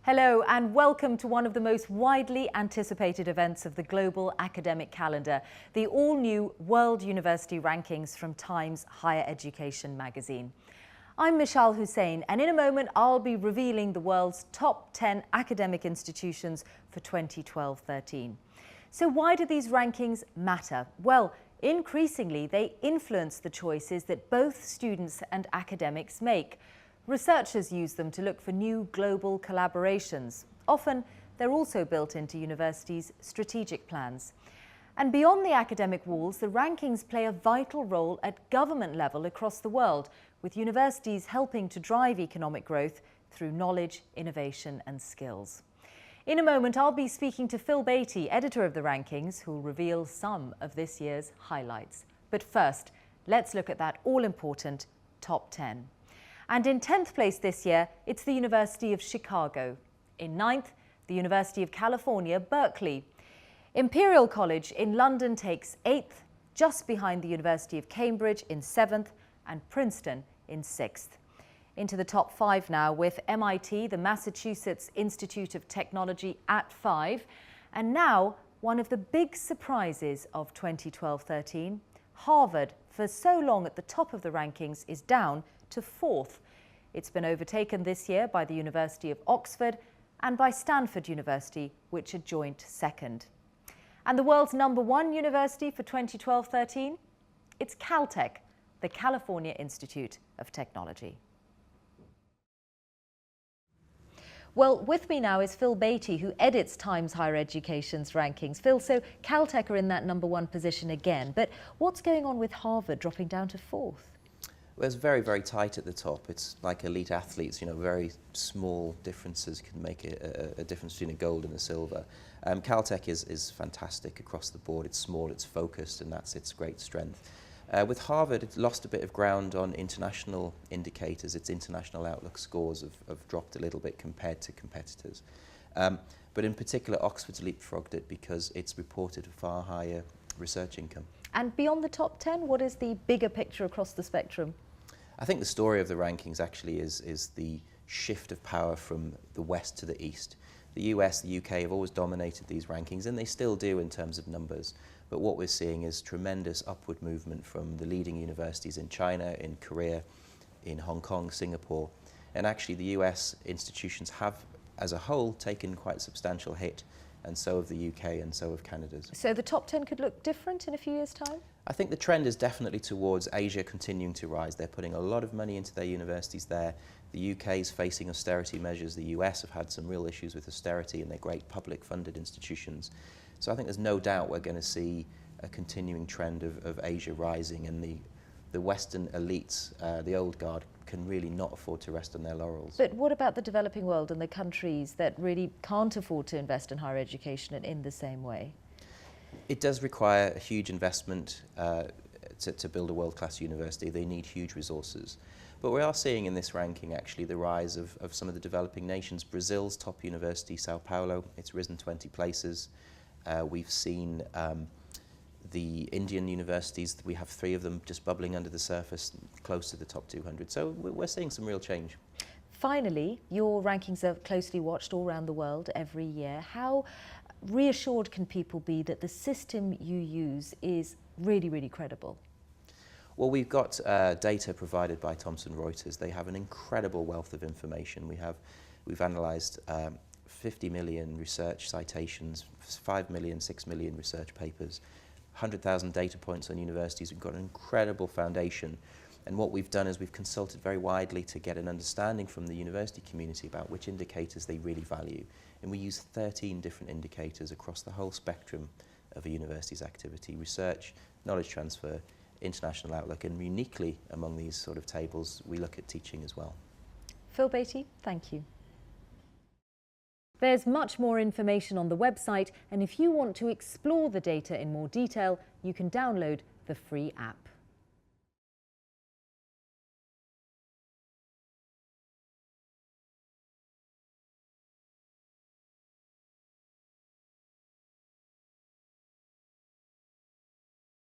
Hello and welcome to one of the most widely anticipated events of the global academic calendar, the all-new World University Rankings from Times Higher Education magazine. I'm Mishal Hussain, and in a moment I'll be revealing the world's top 10 academic institutions for 2012-13. So why do these rankings matter? Well, increasingly they influence the choices that both students and academics make. Researchers use them to look for new global collaborations. Often, they're also built into universities' strategic plans. And beyond the academic walls, the rankings play a vital role at government level across the world, with universities helping to drive economic growth through knowledge, innovation and skills. In a moment, I'll be speaking to Phil Beattie, editor of the rankings, who will reveal some of this year's highlights. But first, let's look at that all-important top 10. And in 10th place this year, it's the University of Chicago. In 9th, the University of California, Berkeley. Imperial College in London takes 8th, just behind the University of Cambridge in 7th and Princeton in 6th. Into the top 5 now, with MIT, the Massachusetts Institute of Technology, at 5. And now, one of the big surprises of 2012-13, Harvard, for so long at the top of the rankings, is down to 4th. It's been overtaken this year by the University of Oxford and by Stanford University, which are joint 2nd. And the world's #1 university for 2012-13? It's Caltech, the California Institute of Technology. Well, with me now is Phil Beattie, who edits Times Higher Education's rankings. Phil, so Caltech are in that #1 position again, but what's going on with Harvard dropping down to 4th? Well, it's very, very tight at the top. It's like elite athletes, you know, very small differences can make a difference between a gold and a silver. Caltech is fantastic across the board. It's small, it's focused, and that's its great strength. With Harvard, it's lost a bit of ground on international indicators. Its international outlook scores have dropped a little bit compared to competitors. But in particular, Oxford's leapfrogged it because it's reported a far higher research income. And beyond the top 10, what is the bigger picture across the spectrum? I think the story of the rankings actually is the shift of power from the West to the East. The US, the UK have always dominated these rankings, and they still do in terms of numbers. But what we're seeing is tremendous upward movement from the leading universities in China, in Korea, in Hong Kong, Singapore. And actually the US institutions have, as a whole, taken quite a substantial hit, and so have the UK and so have Canada's. So the top 10 could look different in a few years' time? I think the trend is definitely towards Asia continuing to rise. They're putting a lot of money into their universities there. The UK is facing austerity measures. The US have had some real issues with austerity in their great public funded institutions. So I think there's no doubt we're going to see a continuing trend of Asia rising, and the Western elites, the old guard, can really not afford to rest on their laurels. But what about the developing world and the countries that really can't afford to invest in higher education in the same way? It does require a huge investment to build a world-class university. They need huge resources. But we are seeing in this ranking actually the rise of some of the developing nations. Brazil's top university, Sao Paulo, it's risen 20 places. We've seen the Indian universities, we have 3 of them just bubbling under the surface, close to the top 200. So we're seeing some real change. Finally, your rankings are closely watched all around the world every year. How reassured can people be that the system you use is really, really credible? Well, we've got data provided by Thomson Reuters. They have an incredible wealth of information. We've analysed 50 million research citations, 5 million, 6 million research papers, 100,000 data points on universities. We've got an incredible foundation. And what we've done is we've consulted very widely to get an understanding from the university community about which indicators they really value. And we use 13 different indicators across the whole spectrum of a university's activity: research, knowledge transfer, international outlook, and uniquely among these sort of tables, we look at teaching as well. Phil Beattie, thank you. There's much more information on the website, and if you want to explore the data in more detail, you can download the free app.